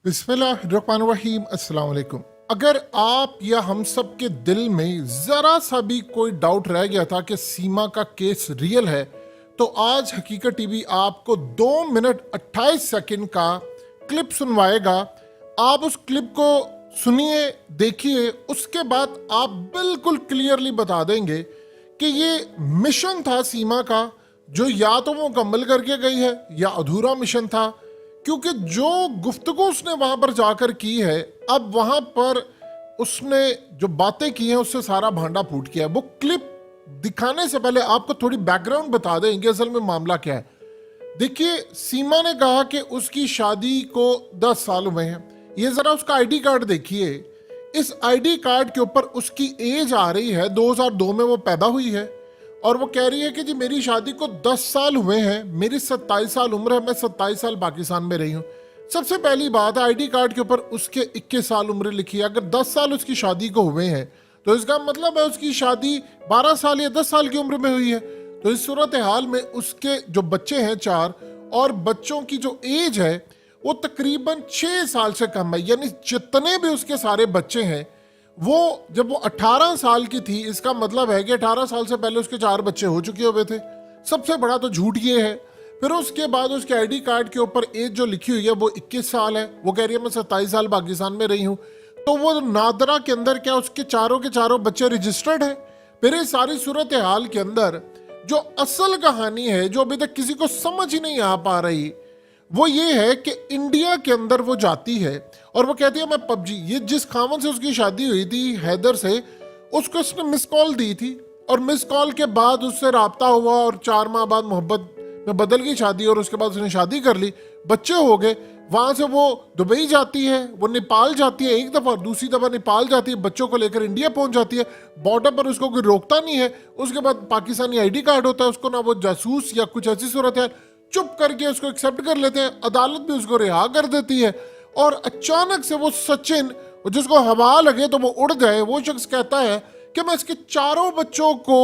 बिस्मिल्लाहिर्रहमानिर्रहीम, अस्सलाम वालेकुम। अगर आप या हम सब के दिल में जरा सा भी कोई डाउट रह गया था कि सीमा का केस रियल है, तो आज हकीकत टीवी आपको 2 मिनट 28 सेकंड का क्लिप सुनवाएगा। आप उस क्लिप को सुनिए, देखिए, उसके बाद आप बिल्कुल क्लियरली बता देंगे कि ये मिशन था सीमा का, जो या तो वो मुकम्मल करके गई है या अधूरा मिशन था। क्योंकि जो गुफ्तगू उसने वहां पर जाकर की है, अब वहां पर उसने जो बातें की हैं उससे सारा भांडा फूट गया है। वो क्लिप दिखाने से पहले आपको थोड़ी बैकग्राउंड बता दें कि असल में मामला क्या है। देखिए, सीमा ने कहा कि उसकी शादी को 10 साल हुए हैं। ये जरा उसका आईडी कार्ड देखिए। इस आईडी कार्ड के ऊपर उसकी एज आ रही है, 2002 में वो पैदा हुई है, और वो कह रही है कि जी मेरी शादी को 10 साल हुए हैं, मेरी 27 साल उम्र है, मैं 27 साल पाकिस्तान में रही हूँ। सबसे पहली बात, आईडी कार्ड के ऊपर उसके 21 साल उम्र लिखी है। अगर 10 साल उसकी शादी को हुए हैं तो इसका मतलब है उसकी शादी 12 साल या 10 साल की उम्र में हुई है। तो इस सूरत हाल में उसके जो बच्चे हैं 4, और बच्चों की जो एज है वो तकरीबन 6 साल से कम है। यानी जितने भी उसके सारे बच्चे हैं, वो जब वो 18 साल की थी, इसका मतलब है कि 18 साल से पहले उसके 4 बच्चे हो चुके हुए थे। सबसे बड़ा तो झूठ ये है। फिर उसके बाद उसके आईडी कार्ड के ऊपर एज जो लिखी हुई है वो 21 साल है। वो कह रही है मैं 27 साल पाकिस्तान में रही हूँ। तो वो नादरा के अंदर क्या उसके चारों के चारों बच्चे रजिस्टर्ड है? फिर इस सारी सूरत हाल के अंदर जो असल कहानी है, जो अभी तक किसी को समझ ही नहीं आ पा रही, वो ये है कि इंडिया के अंदर वो जाती है और वो कहती है मैं पबजी, ये जिस खामन से उसकी शादी हुई थी हैदर से, उसको उसने मिस कॉल दी थी, और मिस कॉल के बाद उससे राब्ता हुआ और 4 माह बाद मोहब्बत में बदल गई शादी, और उसके बाद उसने शादी कर ली, बच्चे हो गए। वहां से वो दुबई जाती है, वो नेपाल जाती है एक दफा, दूसरी दफा नेपाल जाती है, बच्चों को लेकर इंडिया पहुंच जाती है। बॉर्डर पर उसको कोई रोकता नहीं है। उसके बाद पाकिस्तानी आईडी कार्ड होता है, उसको ना वो जासूस या कुछ ऐसी सूरत है, चुप करके उसको एक्सेप्ट कर लेते हैं। अदालत भी उसको रिहा कर देती है। और अचानक से वो सचिन, जिसको हवा लगे तो वो उड़ जाए, वो शख्स कहता है कि मैं इसके चारों बच्चों को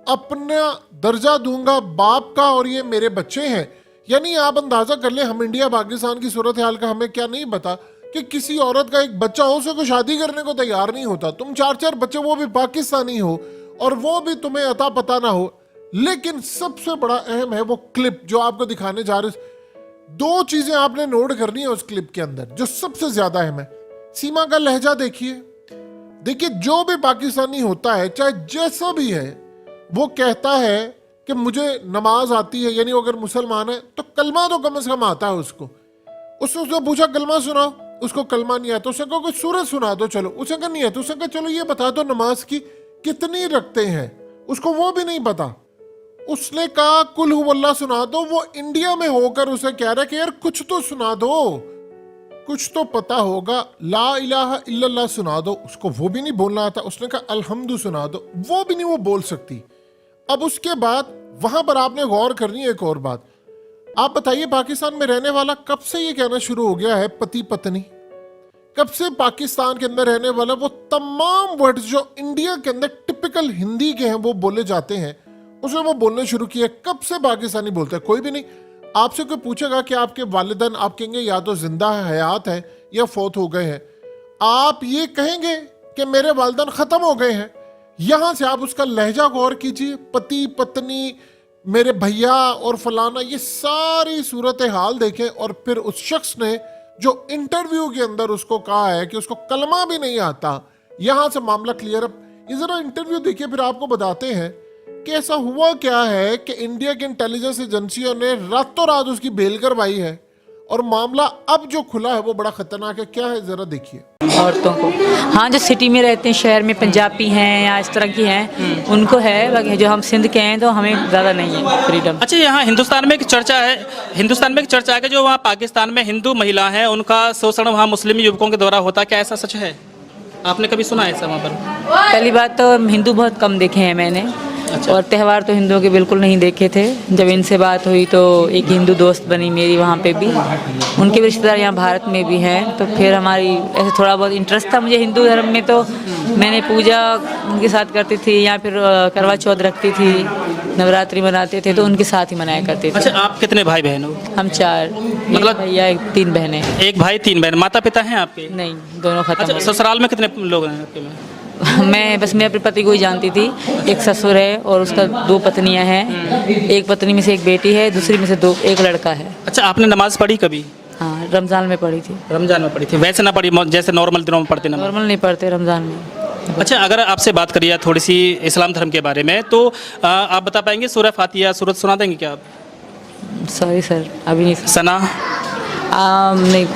अपना दर्जा दूंगा बाप का, और ये मेरे बच्चे हैं। यानी आप अंदाजा कर ले, हम इंडिया पाकिस्तान की सूरत हाल का हमें क्या नहीं पता कि किसी औरत का एक बच्चा हो, उसे कोई शादी करने को तैयार नहीं होता। तुम 4-4 बच्चे, वो भी पाकिस्तानी हो, और वो भी तुम्हें अता पता ना हो। लेकिन सबसे बड़ा अहम है वो क्लिप जो आपको दिखाने जा रहे। 2 चीजें आपने नोट करनी है उस क्लिप के अंदर, जो सबसे ज्यादा अहम है। सीमा का लहजा देखिए। देखिए, जो भी पाकिस्तानी होता है, चाहे जैसा भी है, वो कहता है कि मुझे नमाज आती है। यानी अगर मुसलमान है तो कलमा तो कम से कम आता है उसको। उसने पूछा कलमा सुनाओ, उसको कलमा नहीं आता। उसने कहा कोई सूरत सुना दो, चलो। उसने कहा नहीं है। तो उसने कहा चलो ये बता दो नमाज की कितनी रखते हैं, उसको वो भी नहीं पता। उसने कहा कुल हुवल्लाह सुना दो। वो इंडिया में होकर उसे कह रहा है कि यार कुछ तो सुना दो, कुछ तो पता होगा, ला इलाहा इल्लल्लाह सुना दो। उसको वो भी नहीं बोलना आता। उसने कहा अल्हम्दु सुना दो, वो भी नहीं वो बोल सकती। अब उसके बाद वहां पर आपने गौर करनी है एक और बात। आप बताइए, पाकिस्तान में रहने वाला कब से ये कहना शुरू हो गया है पति पत्नी? कब से पाकिस्तान के अंदर रहने वाला वो तमाम वर्ड्स जो इंडिया के अंदर टिपिकल हिंदी के हैं वो बोले जाते हैं, उसने वो बोलने शुरू किया? कब से पाकिस्तानी बोलता है? कोई भी नहीं। आपसे कोई पूछेगा कि आपके वालिदैन, आप कहेंगे या तो जिंदा है, हयात है, या फौत हो गए हैं। आप ये कहेंगे कि मेरे वालिदैन खत्म हो गए हैं। यहां से आप उसका लहजा गौर कीजिए, पति पत्नी, मेरे भैया और फलाना, ये सारी सूरत हाल देखें। और फिर उस शख्स ने जो इंटरव्यू के अंदर उसको कहा है कि उसको कलमा भी नहीं आता, यहां से मामला क्लियर। अब ये जरा इंटरव्यू देखिए, फिर आपको बताते हैं कि ऐसा हुआ क्या है कि इंडिया की इंटेलिजेंस एजेंसियों ने रातों रात उसकी बेल करवाई है, और मामला अब जो खुला है वो बड़ा खतरनाक है। क्या है जरा देखिए। औरतों को, हाँ, जो सिटी में रहते हैं, शहर में पंजाबी हैं या इस तरह की हैं, उनको है। बाकी जो हम सिंध के हैं तो हमें ज़्यादा नहीं है फ्रीडम। अच्छा, यहाँ हिंदुस्तान में एक चर्चा है कि जो वहाँ पाकिस्तान में हिंदू महिला हैं उनका शोषण वहाँ मुस्लिम युवकों के द्वारा होता है। क्या ऐसा सच है? आपने कभी सुना है ऐसा वहाँ पर? पहली बात तो हिंदू बहुत कम देखे हैं मैंने। अच्छा। और त्यौहार तो हिंदुओं के बिल्कुल नहीं देखे थे। जब इनसे बात हुई तो एक हिंदू दोस्त बनी मेरी वहाँ पे भी, उनके भी रिश्तेदार यहाँ भारत में भी हैं। तो फिर हमारी ऐसे थोड़ा बहुत इंटरेस्ट था मुझे हिंदू धर्म में, तो मैंने पूजा उनके साथ करती थी, या फिर करवा चौथ रखती थी। नवरात्रि मनाते थे तो उनके साथ ही मनाया करते थे। अच्छा, आप कितने भाई बहन हो? हम 4, मतलब- मतलब भैया 3 बहनें। एक भाई 3 बहन। माता पिता हैं आपके? नहीं, दोनों खत्म अच्छा, हो गए। ससुराल में कितने लोग हैं आपके में? मैं बस मैं अपने पति को ही जानती थी। एक ससुर है और उसका 2 पत्नियां हैं। एक पत्नी में से एक बेटी है, दूसरी में से 1 लड़का है। अच्छा, आपने नमाज पढ़ी कभी? हाँ, रमज़ान में पढ़ी थी। रमजान में पढ़ी थी, वैसे ना पढ़ी जैसे नॉर्मल दिनों में पढ़ते नमाज? नॉर्मल नहीं पढ़ते रमज़ान में। अच्छा, अगर आपसे बात करिए थोड़ी सी इस्लाम धर्म के बारे में, तो आप बता पाएंगे सूरह फातिहा सूरत सुना देंगे क्या आप? सॉरी सर, अभी नहीं। सना नहीं,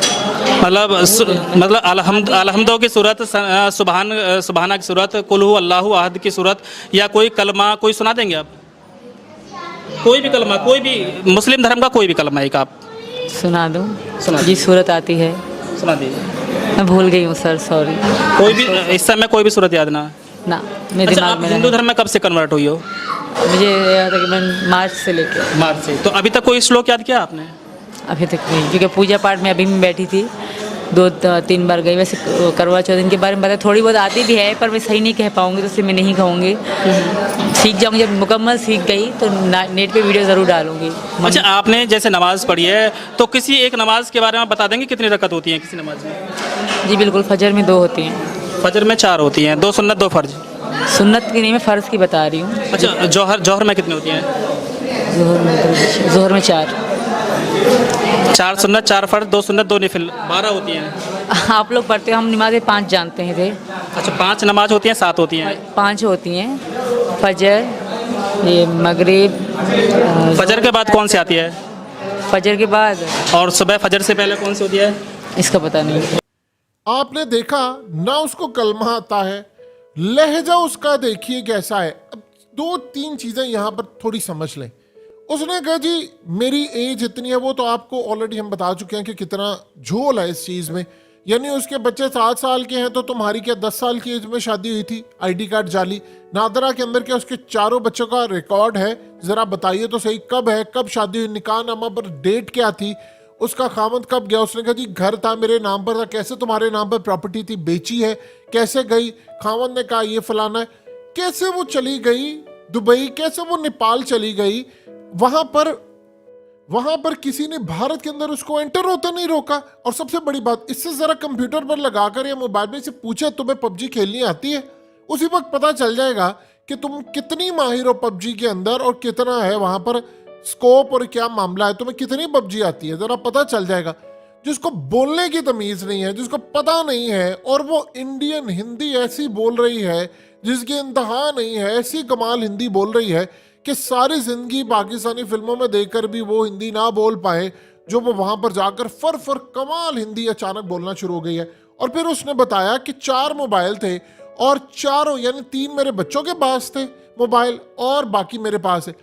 मतलब अलहम्दो की सूरत, सुबहाना की सूरत, कुल हु अल्लाहु अहद की सूरत, या कोई कलमा कोई सुना देंगे आप? कोई भी कलमा, कोई भी मुस्लिम धर्म का कोई भी कलमा एक आप सुना दूँ? सुना जी, सूरत आती है, सुना दीजिए। मैं भूल गई हूँ सर, सॉरी। कोई भी इस समय कोई भी सूरत याद ना? ना, मेरे अच्छा, दिमाग आप में हिंदू नहीं। धर्म में कब से कन्वर्ट हुई हो? मुझे याद है कि मैं मार्च से लेकर मार्च से। तो अभी तक कोई श्लोक याद किया आपने? अभी तक नहीं, क्योंकि पूजा पाठ में अभी मैं बैठी थी, 2-3 बार गई। वैसे करवा चौथ इनके बारे में पता थोड़ी बहुत आती भी है, पर मैं सही नहीं कह पाऊँगी, तो इसलिए मैं नहीं कहूँगी। सीख जाऊँगी, जब मुकम्मल सीख गई तो नेट पे वीडियो ज़रूर डालूँगी। अच्छा, आपने जैसे नमाज़ पढ़ी है, तो किसी एक नमाज के बारे में बता देंगे कितनी रकत होती हैं किसी नमाज में? जी बिल्कुल, फजर में 2 होती हैं। फजर में 4 होती हैं, 2 सुन्नत 2 फर्ज। सुन्नत की नहीं, मैं फ़र्ज़ की बता रही हूँ। अच्छा, जौहर में कितनी होती हैं? ज़ोहर में 4। 4 सुन्नत 4 फर्ज, 2 सुन्नत 2 नफिल, 12 होती हैं। आप लोग पढ़ते हो, हम नमाज़ें 5 जानते हैं थे। अच्छा, 5 नमाज होती हैं, 7 होती हैं? 5 होती हैं, फजर, ये मगरिब, फजर के बाद कौन सी आती है? फजर के बाद, और सुबह फजर से पहले कौन सी होती है? इसका पता नहीं। आपने देखा ना, उसको कलमा आता है, लहजा उसका देखिए कैसा है। अब 2-3 चीजें यहाँ पर थोड़ी समझ लें। उसने कहा जी मेरी एज इतनी है, वो तो आपको ऑलरेडी हम बता चुके हैं कि कितना झोल है इस चीज़ में। यानी उसके बच्चे 7 साल के हैं, तो तुम्हारी क्या 10 साल की एज में शादी हुई थी? आईडी कार्ड जाली। नादरा के अंदर क्या उसके 4 बच्चों का रिकॉर्ड है? ज़रा बताइए तो सही, कब है, कब शादी हुई, निकाह नामा पर डेट क्या थी, उसका खामद कब गया? उसने कहा जी घर था, मेरे नाम पर था। कैसे तुम्हारे नाम पर प्रॉपर्टी थी, बेची है? कैसे गई? खामद ने कहा ये फलाना है। कैसे वो चली गई दुबई, कैसे वो नेपाल चली गई? वहां पर किसी ने भारत के अंदर उसको एंटर होता नहीं रोका। और सबसे बड़ी बात, इससे जरा कंप्यूटर पर लगाकर या मोबाइल में से पूछे तुम्हें पबजी खेलनी आती है, उसी वक्त पता चल जाएगा कि तुम कितनी माहिर हो पबजी के अंदर और कितना है वहां पर स्कोप और क्या मामला है, तुम्हें कितनी पबजी आती है, जरा पता चल जाएगा। जिसको बोलने की तमीज नहीं है, जिसको पता नहीं है, और वो इंडियन हिंदी ऐसी बोल रही है जिसकी इंतहा नहीं है, ऐसी कमाल हिंदी बोल रही है कि सारी जिंदगी पाकिस्तानी फिल्मों में देखकर भी वो हिंदी ना बोल पाए, जो वो वहां पर जाकर फर कमाल हिंदी अचानक बोलना शुरू हो गई है। और फिर उसने बताया कि 4 मोबाइल थे और चारों यानी 3 मेरे बच्चों के पास थे मोबाइल और बाकी मेरे पास है।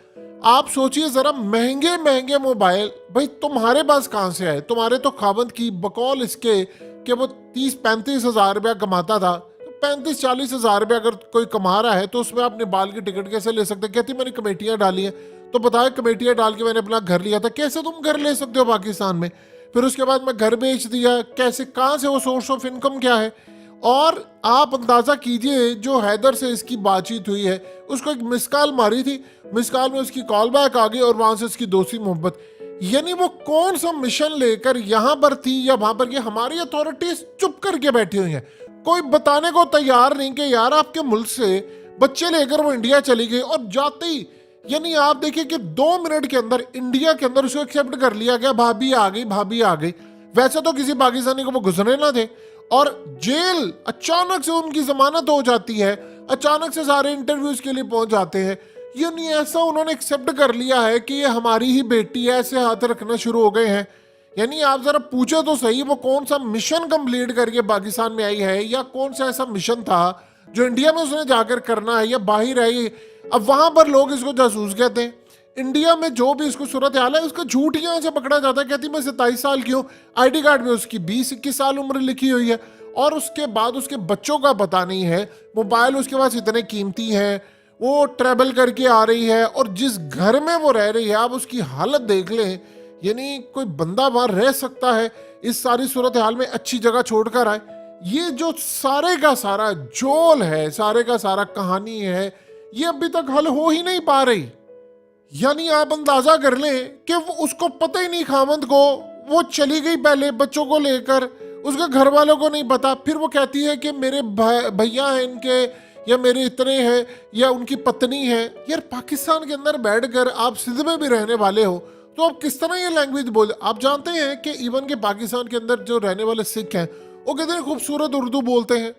आप सोचिए जरा, महंगे महंगे मोबाइल भाई तुम्हारे पास कहां से आए? तुम्हारे तो खावंद की बकौल इसके कि वो 30-35 हज़ार रुपया कमाता था। 35-40 हज़ार रुपया अगर कोई कमा रहा है तो उसमें आप नेपाल की टिकट कैसे ले सकते? कहती मैंने कमेटियां डाली हैं। तो बताए कमेटियां डाल के मैंने अपना घर लिया था। कैसे तुम घर ले सकते हो पाकिस्तान में? फिर उसके बाद मैं घर बेच दिया। कैसे, कहाँ से वो सोर्स ऑफ इनकम क्या है? और आप अंदाजा कीजिए, जो हैदर से इसकी बातचीत हुई है, उसको एक मिस कॉल मारी थी, मिस कॉल में उसकी कॉल बैक आ गई और वहां से उसकी दोस्ती मोहब्बत। यानी वो कौन सा मिशन लेकर यहां पर थी या वहां पर? ये हमारी अथॉरिटीज चुप करके बैठी हुई हैं, कोई बताने को तैयार नहीं कि यार आपके मुल्क से बच्चे लेकर वो इंडिया चली गई। और जाते ही यानी आप देखिए कि 2 मिनट के अंदर इंडिया के अंदर उसको एक्सेप्ट कर लिया गया, भाभी आ गई, भाभी आ गई। वैसे तो किसी पाकिस्तानी को वो गुजरने ना थे, और जेल अचानक से उनकी जमानत हो जाती है, अचानक से सारे इंटरव्यूज के लिए पहुंच जाते हैं। यानी ऐसा उन्होंने एक्सेप्ट कर लिया है कि ये हमारी ही बेटी है, ऐसे हाथ रखना शुरू हो गए हैं। यानी आप जरा पूछे तो सही, वो कौन सा मिशन कंप्लीट करके पाकिस्तान में आई है, या कौन सा ऐसा मिशन था जो इंडिया में उसने जाकर करना है या बाहर है ये? अब वहां पर लोग इसको जासूस कहते हैं। इंडिया में जो भी इसको सूरत हाल है उसका झूठ यहाँ से पकड़ा जाता है। कहती मैं 27 साल की हूँ, आईडी कार्ड में उसकी 20-21 साल उम्र लिखी हुई है, और उसके बाद उसके बच्चों का पता नहीं है। मोबाइल उसके पास इतने कीमती हैं, वो ट्रैवल करके आ रही है, और जिस घर में वो रह रही है आप उसकी हालत देख लें। यानी कोई बंदा वहां रह सकता है इस सारी सूरत हाल में अच्छी जगह छोड़कर आए? ये जो सारे का सारा जोल है, सारे का सारा कहानी है, ये अभी तक हल हो ही नहीं पा रही। यानी आप अंदाजा कर लें कि वो उसको पता ही नहीं खामंद को, वो चली गई पहले बच्चों को लेकर, उसके घर वालों को नहीं पता, फिर वो कहती है कि मेरे भैया हैं इनके, या मेरे इतने हैं, या उनकी पत्नी है। यार पाकिस्तान के अंदर बैठकर आप सिंध में भी रहने वाले हो तो आप किस तरह ये लैंग्वेज बोल। आप जानते हैं कि इवन के पाकिस्तान के अंदर जो रहने वाले सिख हैं वो कितने खूबसूरत उर्दू बोलते हैं।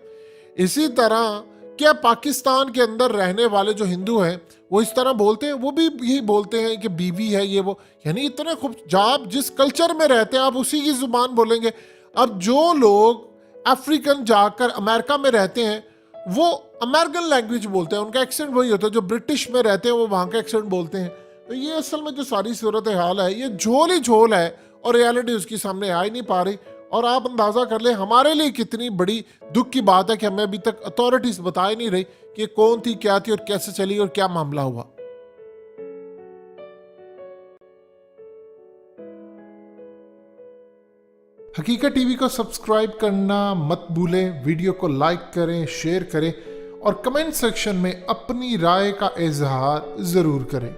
इसी तरह क्या पाकिस्तान के अंदर रहने वाले जो हिंदू हैं वो इस तरह बोलते हैं, वो भी यही बोलते हैं कि बीवी है ये वो। यानी इतने खूब, आप जिस कल्चर में रहते हैं आप उसी की जुबान बोलेंगे। अब जो लोग अफ्रीकन जाकर अमेरिका में रहते हैं वो अमेरिकन लैंग्वेज बोलते हैं, उनका एक्सेंट वही होता है। जो ब्रिटिश में रहते हैं वो वहाँ का एक्सेंट बोलते हैं। तो ये असल में जो सारी सूरत हाल है ये झोल ही झोल है और रियलिटी उसकी सामने आ ही नहीं पा रही। और आप अंदाजा कर ले हमारे लिए कितनी बड़ी दुख की बात है कि हमें अभी तक अथॉरिटीज बता ही नहीं रही कि कौन थी, क्या थी और कैसे चली और क्या मामला हुआ। हकीकत टीवी को सब्सक्राइब करना मत भूलें, वीडियो को लाइक करें, शेयर करें और कमेंट सेक्शन में अपनी राय का इजहार जरूर करें।